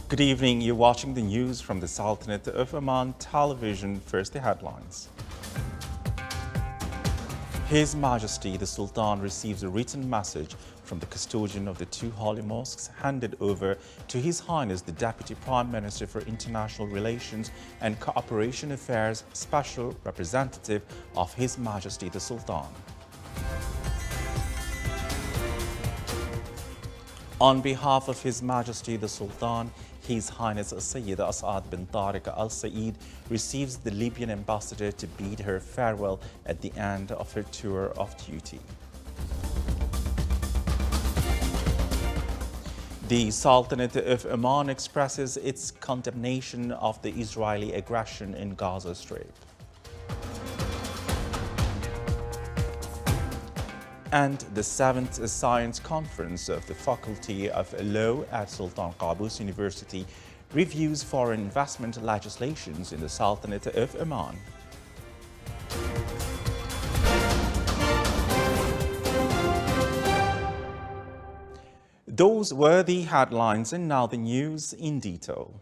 Good evening. You're watching the news from the Sultanate of Oman television. First, the headlines. His Majesty the Sultan receives a written message from the custodian of the two holy mosques handed over to His Highness the Deputy Prime Minister for International Relations and Cooperation Affairs, Special Representative of His Majesty the Sultan. On behalf of His Majesty the Sultan, His Highness Sayyid As'ad bin Tariq Al Said receives the Libyan ambassador to bid her farewell at the end of her tour of duty. The Sultanate of Oman expresses its condemnation of the Israeli aggression in Gaza Strip. And the 7th Science Conference of the Faculty of Law at Sultan Qaboos University reviews foreign investment legislations in the Sultanate of Oman. Those were the headlines, and now the news in detail.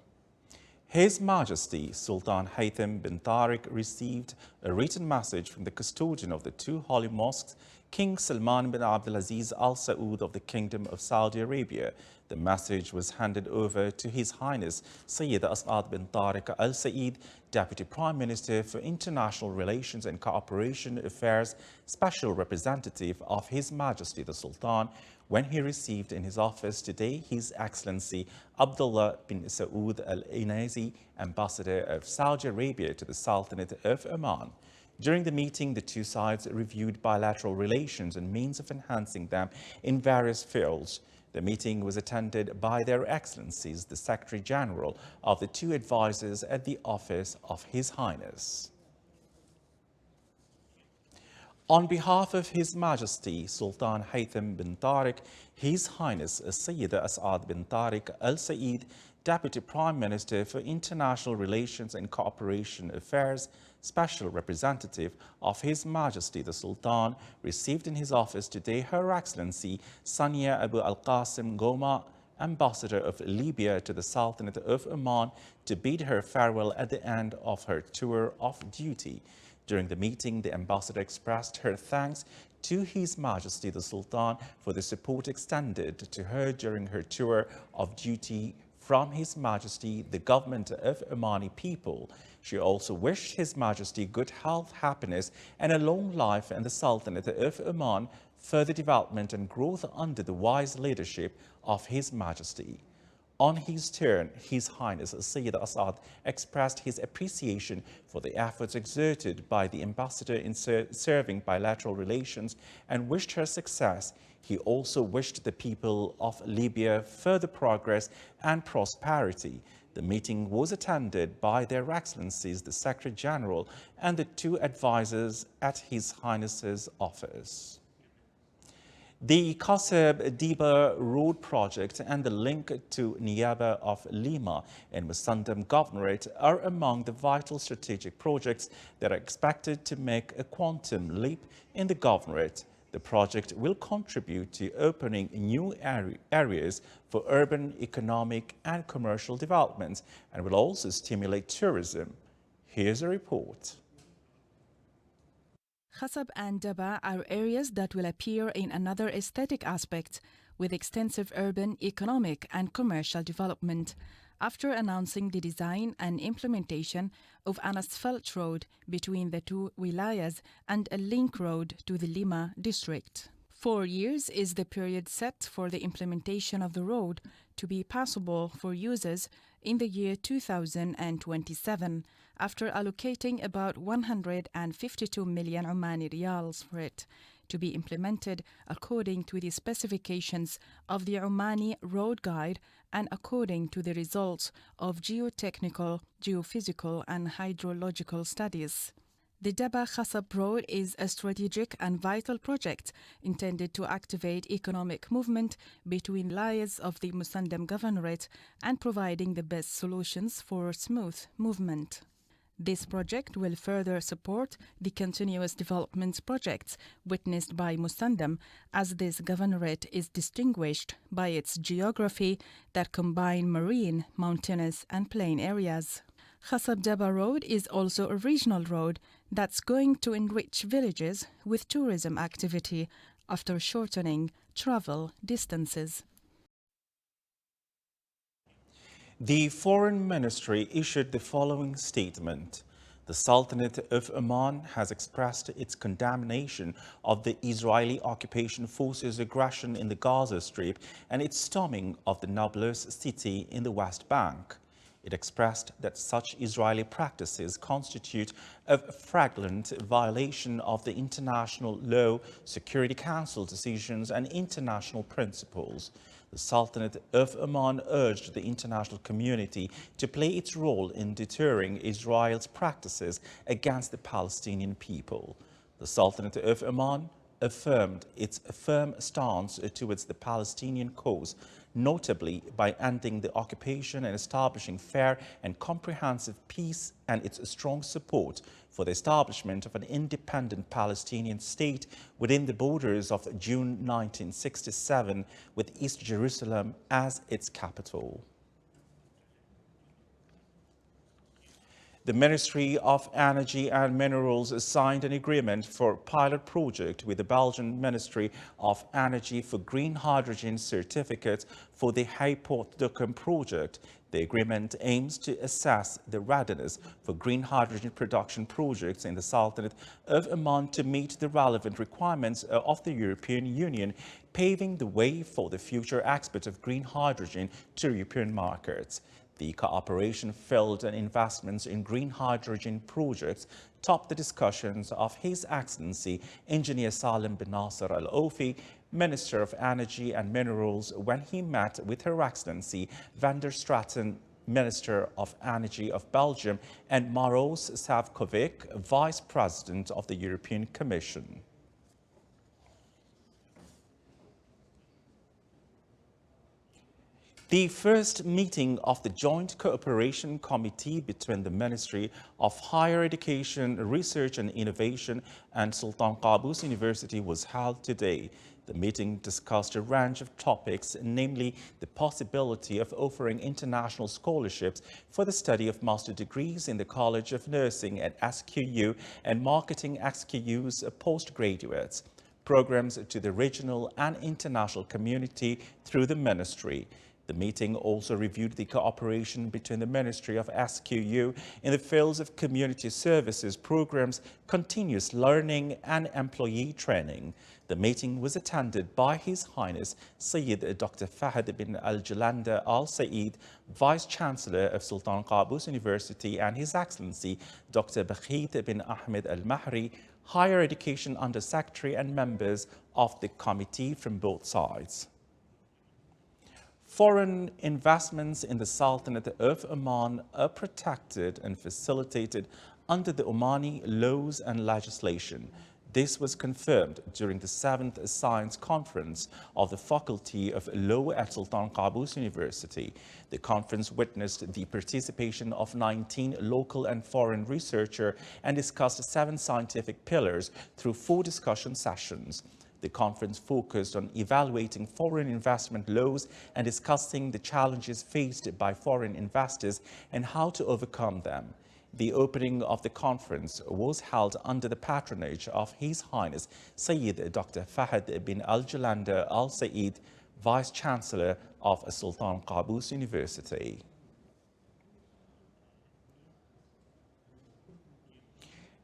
His Majesty Sultan Haytham bin Tariq received a written message from the custodian of the two holy mosques, King Salman bin Abdulaziz Al Saud of the Kingdom of Saudi Arabia. The message was handed over to His Highness Sayyid As'ad bin Tariq Al Said, Deputy Prime Minister for International Relations and Cooperation Affairs, Special Representative of His Majesty the Sultan, when he received in his office today His Excellency Abdullah bin Saud Al Inazi, Ambassador of Saudi Arabia to the Sultanate of Oman. During the meeting, the two sides reviewed bilateral relations and means of enhancing them in various fields. The meeting was attended by Their Excellencies, the Secretary General of the two advisors at the Office of His Highness. On behalf of His Majesty Sultan Haytham bin Tariq, His Highness Sayyid As'ad bin Tariq Al Said, Deputy Prime Minister for International Relations and Cooperation Affairs, Special Representative of His Majesty the Sultan, received in his office today Her Excellency Sania Abu Al Qasim Goma, Ambassador of Libya to the Sultanate of Oman, to bid her farewell at the end of her tour of duty. During the meeting, the ambassador expressed her thanks to His Majesty the Sultan for the support extended to her during her tour of duty from His Majesty, the government of Omani people. She also wished His Majesty good health, happiness, and a long life, and the Sultanate of Oman further development and growth under the wise leadership of His Majesty. On his turn, His Highness Sayyid As'ad expressed his appreciation for the efforts exerted by the ambassador in serving bilateral relations and wished her success. He also wished the people of Libya further progress and prosperity. The meeting was attended by Their Excellencies, the Secretary General, and the two advisors at His Highness's office. The Kasab-Diba Road project and the link to Niaba of Lima and Musandam Governorate are among the vital strategic projects that are expected to make a quantum leap in the Governorate. The project will contribute to opening new areas for urban, economic and commercial development and will also stimulate tourism. Here's a report. Khasab and Daba are areas that will appear in another aesthetic aspect, with extensive urban, economic and commercial development, after announcing the design and implementation of an asphalt road between the two wilayas and a link road to the Lima district. 4 years is the period set for the implementation of the road to be passable for users in the year 2027, after allocating about 152 million Omani riyals for it, to be implemented according to the specifications of the Omani Road Guide and according to the results of geotechnical, geophysical and hydrological studies. The Daba Khasab Road is a strategic and vital project intended to activate economic movement between layers of the Musandam Governorate and providing the best solutions for smooth movement. This project will further support the continuous development projects witnessed by Mustandam, as this governorate is distinguished by its geography that combine marine, mountainous, and plain areas. Khasab Daba Road is also a regional road that's going to enrich villages with tourism activity after shortening travel distances. The Foreign Ministry issued the following statement. The Sultanate of Oman has expressed its condemnation of the Israeli occupation forces' aggression in the Gaza Strip and its storming of the Nablus city in the West Bank. It expressed that such Israeli practices constitute a flagrant violation of the international law, Security Council decisions, and international principles. The Sultanate of Oman urged the international community to play its role in deterring Israel's practices against the Palestinian people. The Sultanate of Oman affirmed its firm stance towards the Palestinian cause, notably by ending the occupation and establishing fair and comprehensive peace, and its strong support for the establishment of an independent Palestinian state within the borders of June 1967, with East Jerusalem as its capital. The Ministry of Energy and Minerals signed an agreement for a pilot project with the Belgian Ministry of Energy for green hydrogen certificates for the Hayport Dukum project. The agreement aims to assess the readiness for green hydrogen production projects in the Sultanate of Oman to meet the relevant requirements of the European Union, paving the way for the future export of green hydrogen to European markets. The cooperation field and investments in green hydrogen projects topped the discussions of His Excellency Engineer Salim bin Nasser Al Ofi, Minister of Energy and Minerals, when he met with Her Excellency Van der Straten, Minister of Energy of Belgium, and Maros Sefcovic, Vice President of the European Commission. The first meeting of the Joint Cooperation Committee between the Ministry of Higher Education, Research and Innovation and Sultan Qaboos University was held today. The meeting discussed a range of topics, namely the possibility of offering international scholarships for the study of master degrees in the College of Nursing at SQU and marketing SQU's postgraduates, programs to the regional and international community through the ministry. The meeting also reviewed the cooperation between the Ministry of SQU in the fields of community services programs, continuous learning and employee training. The meeting was attended by His Highness Sayyid Dr. Fahd bin Al-Jalanda Al Saeed, Vice-Chancellor of Sultan Qaboos University, and His Excellency Dr. Bakhit bin Ahmed Al-Mahri, Higher Education Under-Secretary, and members of the committee from both sides. Foreign investments in the Sultanate of Oman are protected and facilitated under the Omani laws and legislation. This was confirmed during the 7th Science Conference of the Faculty of Law at Sultan Qaboos University. The conference witnessed the participation of 19 local and foreign researchers and discussed 7 scientific pillars through 4 discussion sessions. The conference focused on evaluating foreign investment laws and discussing the challenges faced by foreign investors and how to overcome them. The opening of the conference was held under the patronage of His Highness Sayyid Dr. Fahd bin Al-Jalanda Al Saeed, Vice-Chancellor of Sultan Qaboos University.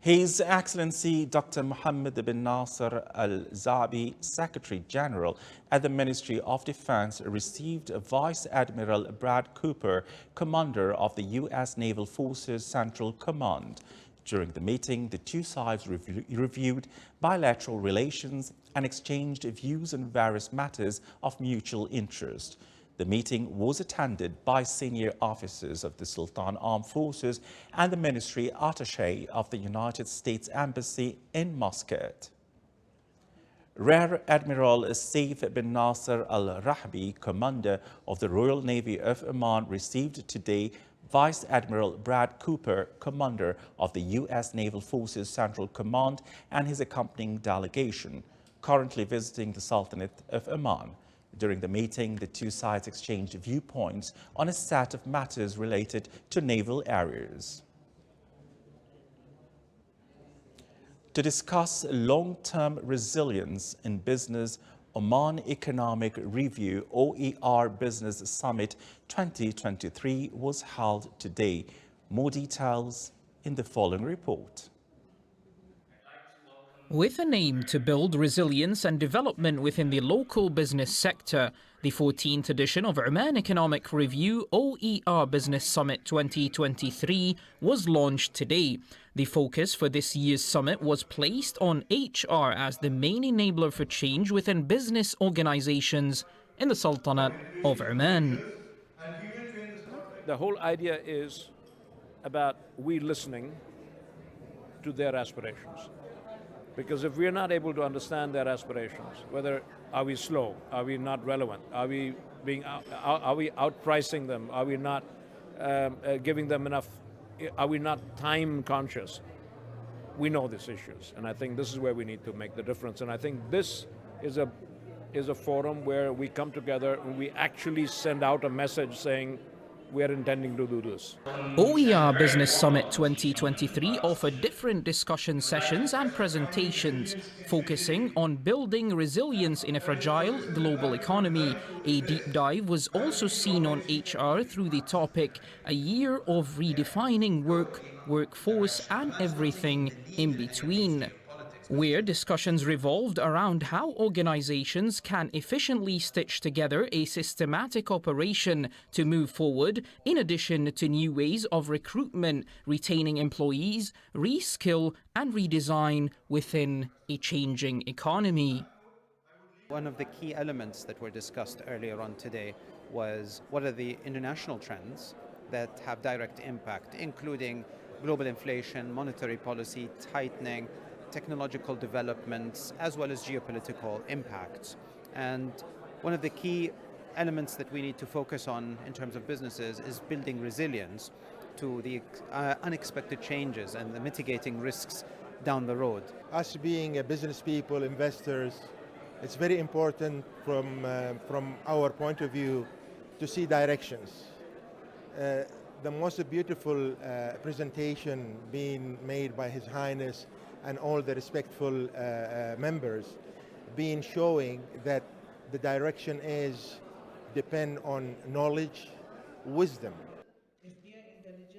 His Excellency Dr. Mohammed bin Nasser Al-Zabi, Secretary General at the Ministry of Defense, received Vice Admiral Brad Cooper, Commander of the U.S. Naval Forces Central Command. During the meeting, the two sides reviewed bilateral relations and exchanged views on various matters of mutual interest. The meeting was attended by senior officers of the Sultan Armed Forces and the Ministry Attaché of the United States Embassy in Muscat. Rear Admiral Saif bin Nasser Al-Rahbi, Commander of the Royal Navy of Oman, received today Vice Admiral Brad Cooper, commander of the U.S. Naval Forces Central Command, and his accompanying delegation, currently visiting the Sultanate of Oman. During the meeting, the two sides exchanged viewpoints on a set of matters related to naval areas. To discuss long-term resilience in business, Oman Economic Review OER Business Summit 2023 was held today. More details in the following report. With an aim to build resilience and development within the local business sector, the 14th edition of Oman Economic Review OER Business Summit 2023 was launched today. The focus for this year's summit was placed on HR as the main enabler for change within business organizations in the Sultanate of Oman. The whole idea is about we listening to their aspirations. Because if we're not able to understand their aspirations, whether are we slow, are we not relevant, are we outpricing them, are we not giving them enough, are we not time conscious? We know these issues, and I think this is where we need to make the difference. And I think this is a forum where we come together and we actually send out a message saying, we are intending to do this. OER Business Summit 2023 offered different discussion sessions and presentations, focusing on building resilience in a fragile global economy. A deep dive was also seen on HR through the topic, a year of redefining work, workforce, and everything in between, where discussions revolved around how organizations can efficiently stitch together a systematic operation to move forward, in addition to new ways of recruitment, retaining employees, reskill and redesign within a changing economy. One of the key elements that were discussed earlier on today was what are the international trends that have direct impact, including global inflation, monetary policy, tightening, technological developments, as well as geopolitical impacts. And one of the key elements that we need to focus on in terms of businesses is building resilience to the unexpected changes and the mitigating risks down the road. Us being a business people, investors, it's very important from our point of view to see directions. The most beautiful presentation being made by His Highness and all the respectful members being showing that the direction is depend on knowledge, wisdom.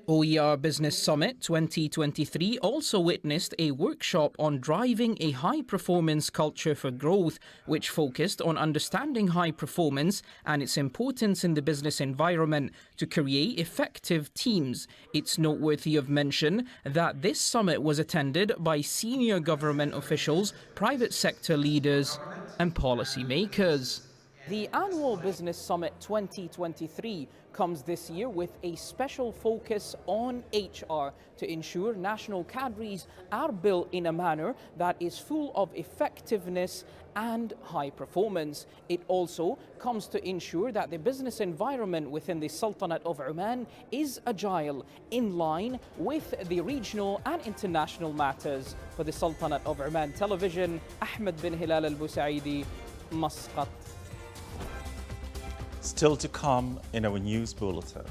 OER Business Summit 2023 also witnessed a workshop on driving a high-performance culture for growth, which focused on understanding high performance and its importance in the business environment to create effective teams. It's noteworthy of mention that this summit was attended by senior government officials, private sector leaders, and policymakers. The annual Business Summit 2023 comes this year with a special focus on HR to ensure national cadres are built in a manner that is full of effectiveness and high performance. It also comes to ensure that the business environment within the Sultanate of Oman is agile, in line with the regional and international matters. For the Sultanate of Oman Television, Ahmed bin Hilal al-Busaidi, Muscat. Still to come in our news bulletin.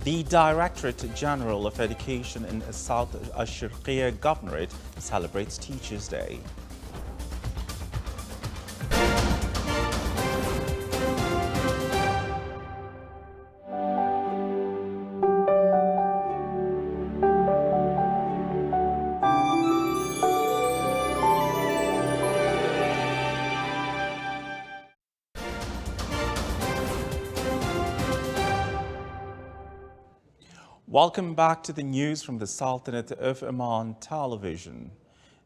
The Directorate General of Education in South Al-Sharqiya Governorate celebrates Teachers' Day. Welcome back to the news from the Sultanate of Oman Television.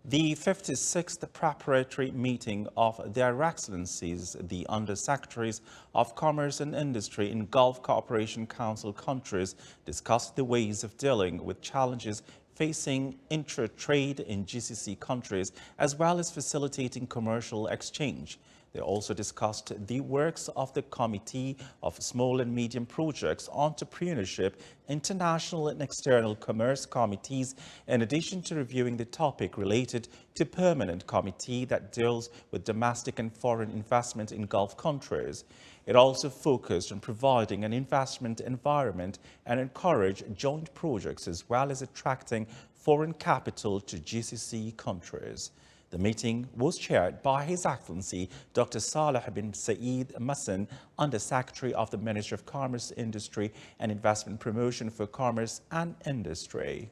The 56th preparatory meeting of Their Excellencies, the Under-Secretaries of Commerce and Industry in Gulf Cooperation Council countries, discussed the ways of dealing with challenges facing intra-trade in GCC countries, as well as facilitating commercial exchange. They also discussed the works of the Committee of Small and Medium Projects, Entrepreneurship, International and External Commerce Committees, in addition to reviewing the topic related to Permanent Committee that deals with domestic and foreign investment in Gulf countries. It also focused on providing an investment environment and encourage joint projects as well as attracting foreign capital to GCC countries. The meeting was chaired by His Excellency Dr. Saleh bin Saeed Masson, Under-Secretary of the Ministry of Commerce, Industry and Investment Promotion for Commerce and Industry.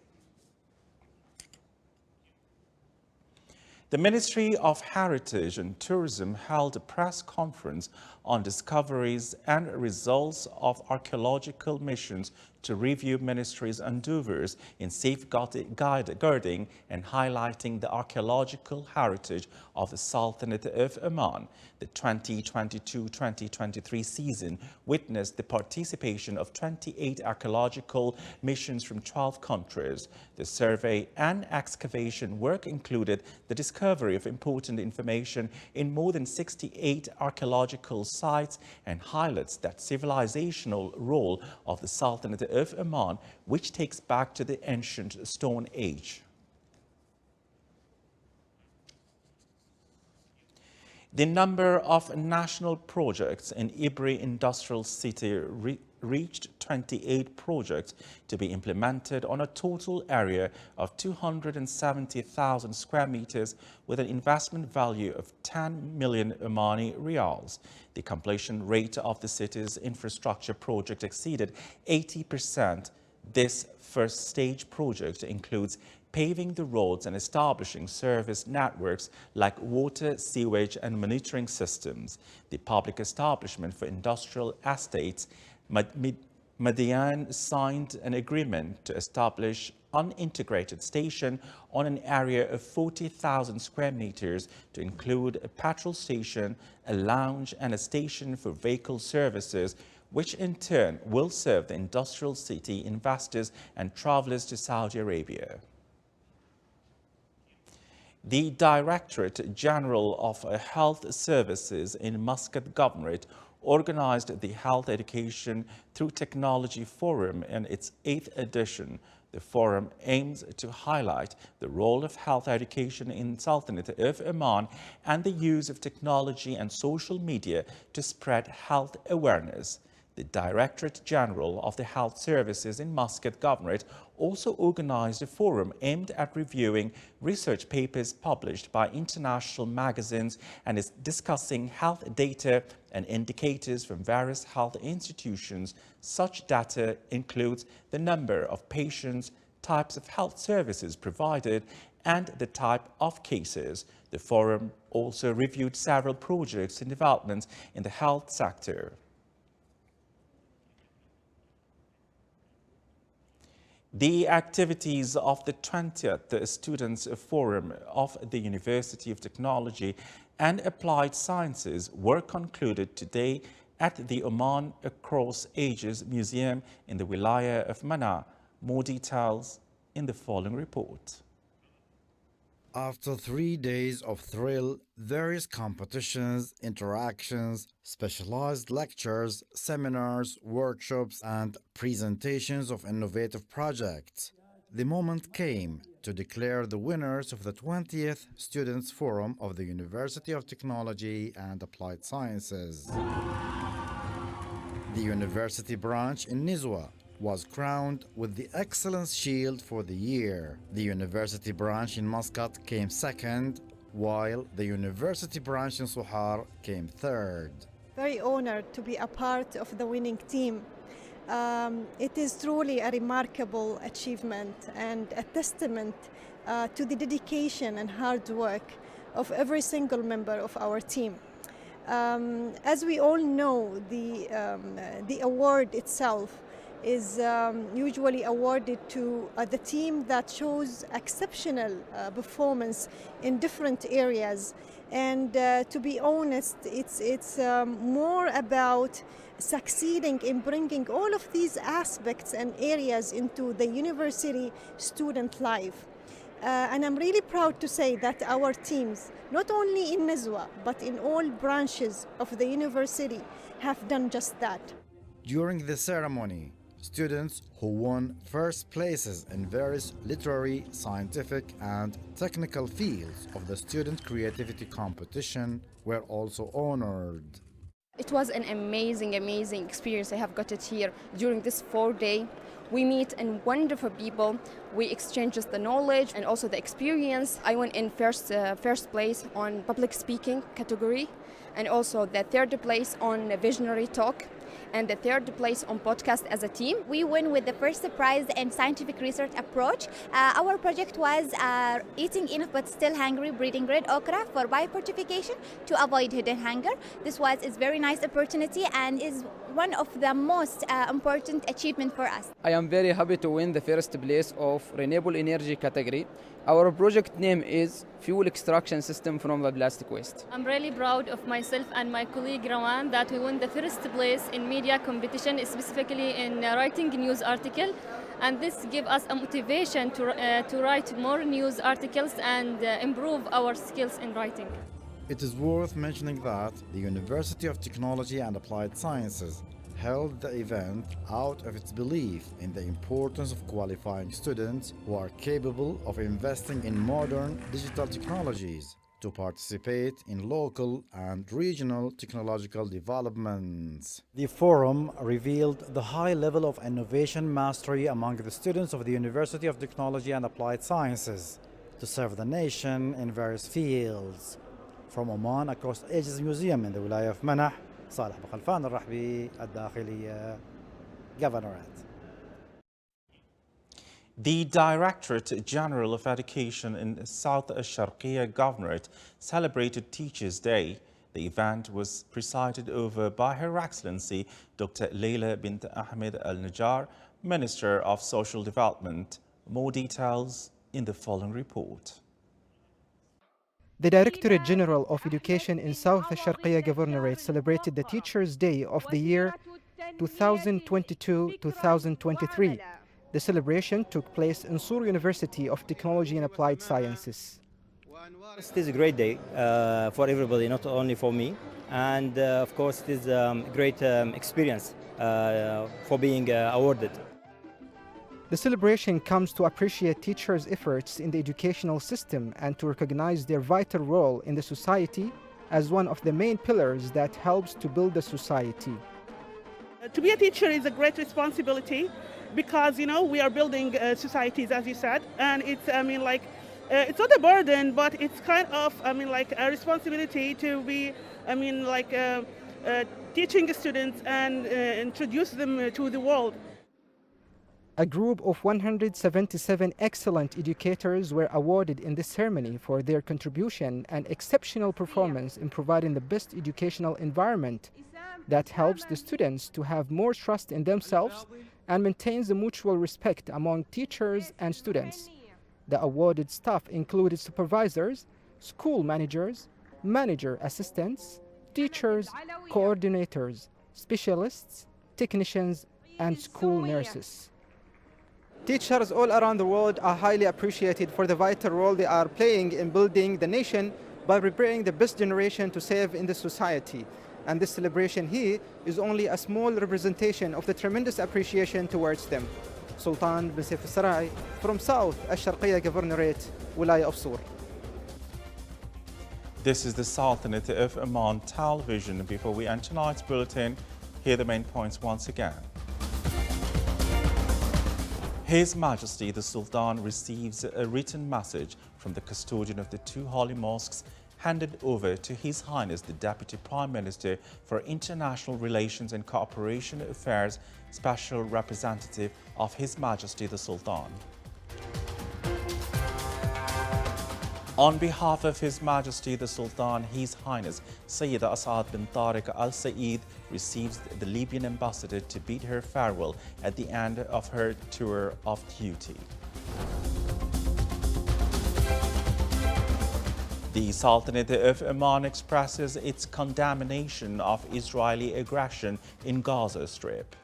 The Ministry of Heritage and Tourism held a press conference on discoveries and results of archaeological missions to review ministry's endeavors in safeguarding and highlighting the archaeological heritage of the Sultanate of Oman. The 2022-2023 season witnessed the participation of 28 archaeological missions from 12 countries. The survey and excavation work included the discovery of important information in more than 68 archaeological sites and highlights that civilizational role of the Sultanate of Oman, which takes back to the ancient Stone Age. The number of national projects in Ibri Industrial City reached 28 projects to be implemented on a total area of 270,000 square meters with an investment value of 10 million Omani riyals. The completion rate of the city's infrastructure project exceeded 80%. This first stage project includes paving the roads and establishing service networks like water, sewage and monitoring systems. The public establishment for industrial estates, Madian, signed an agreement to establish an integrated station on an area of 40,000 square meters to include a petrol station, a lounge and a station for vehicle services, which in turn will serve the industrial city investors and travelers to Saudi Arabia. The Directorate General of Health Services in Muscat Governorate organized the Health Education Through Technology Forum in its 8th edition. The forum aims to highlight the role of health education in Sultanate of Oman and the use of technology and social media to spread health awareness. The Directorate General of the Health Services in Muscat Governorate also organized a forum aimed at reviewing research papers published by international magazines and is discussing health data and indicators from various health institutions. Such data includes the number of patients, types of health services provided, and the type of cases. The forum also reviewed several projects and developments in the health sector. The activities of the 20th Students' Forum of the University of Technology and Applied Sciences were concluded today at the Oman Across Ages Museum in the Wilaya of Mana. More details in the following report. After 3 days of thrill, various competitions, interactions, specialized lectures, seminars, workshops, and presentations of innovative projects, the moment came to declare the winners of the 20th Students' Forum of the University of Technology and Applied Sciences. The university branch in Nizwa was crowned with the Excellence Shield for the year. The university branch in Muscat came second, while the university branch in Sohar came third. Very honored to be a part of the winning team. It is truly a remarkable achievement and a testament to the dedication and hard work of every single member of our team. As we all know, the award itself is usually awarded to the team that shows exceptional performance in different areas. And to be honest, it's more about succeeding in bringing all of these aspects and areas into the university student life. And I'm really proud to say that our teams, not only in Nazwa, but in all branches of the university, have done just that. During the ceremony, students who won first places in various literary, scientific, and technical fields of the Student Creativity Competition were also honored. It was an amazing experience I have got it here during this 4-day. We meet and wonderful people. We exchange just the knowledge and also the experience. I went in first place on public speaking category, and also the third place on visionary talk, and the third place on podcast as a team. We won with the first prize in scientific research approach. Our project was eating enough but still hungry, breeding red okra for biofortification to avoid hidden hunger. This was a very nice opportunity and is one of the most important achievement for us. I am very happy to win the first place of renewable energy category. Our project name is Fuel Extraction System from the Plastic Waste. I'm really proud of myself and my colleague Rawan that we won the first place in media competition, specifically in writing news article. And this gives us a motivation to write more news articles and improve our skills in writing. It is worth mentioning that the University of Technology and Applied Sciences held the event out of its belief in the importance of qualifying students who are capable of investing in modern digital technologies to participate in local and regional technological developments. The forum revealed the high level of innovation mastery among the students of the University of Technology and Applied Sciences to serve the nation in various fields. From Oman, across Ages Museum in the Wilaya of Manah, صالح بخلفان الرحبي الداخلية Governorate. The Directorate General of Education in South Al-Sharqiya Governorate celebrated Teachers' Day. The event was presided over by Her Excellency Dr. Leila bint Ahmed Al-Najjar, Minister of Social Development. More details in the following report. The Directorate General of Education in South Al-Sharqiya Governorate celebrated the Teachers' Day of the year 2022-2023. The celebration took place in Sur University of Technology and Applied Sciences. It is a great day for everybody, not only for me. And of course, it is a great experience for being awarded. The celebration comes to appreciate teachers' efforts in the educational system and to recognize their vital role in the society as one of the main pillars that helps to build the society. To be a teacher is a great responsibility because, you know, we are building societies, as you said, and it's, it's not a burden, but it's kind of, a responsibility to be, teaching students and introduce them to the world. A group of 177 excellent educators were awarded in this ceremony for their contribution and exceptional performance in providing the best educational environment that helps the students to have more trust in themselves and maintains the mutual respect among teachers and students. The awarded staff included supervisors, school managers, manager assistants, teachers, coordinators, specialists, technicians, and school nurses. Teachers all around the world are highly appreciated for the vital role they are playing in building the nation by preparing the best generation to serve in the society. And this celebration here is only a small representation of the tremendous appreciation towards them. Sultan bin Saif al-Sarai from South Al-Sharqiya Governorate, Wilaya of Sur. This is the Sultanate of Oman television. Before we end tonight's bulletin, here are the main points once again. His Majesty the Sultan receives a written message from the custodian of the two holy mosques handed over to His Highness the Deputy Prime Minister for International Relations and Cooperation Affairs, Special Representative of His Majesty the Sultan. On behalf of His Majesty the Sultan, His Highness Sayyida As'ad bin Tariq Al Saeed receives the Libyan ambassador to bid her farewell at the end of her tour of duty. The Sultanate of Oman expresses its condemnation of Israeli aggression in Gaza Strip.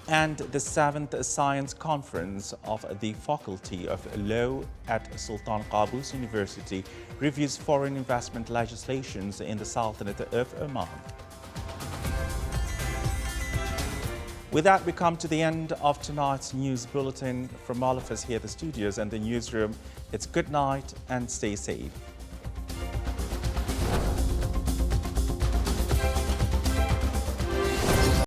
And the 7th Science Conference of the Faculty of Law at Sultan Qaboos University reviews foreign investment legislations in the Sultanate of Oman. With that, we come to the end of tonight's news bulletin. From all of us here at the studios and the newsroom, it's good night and stay safe.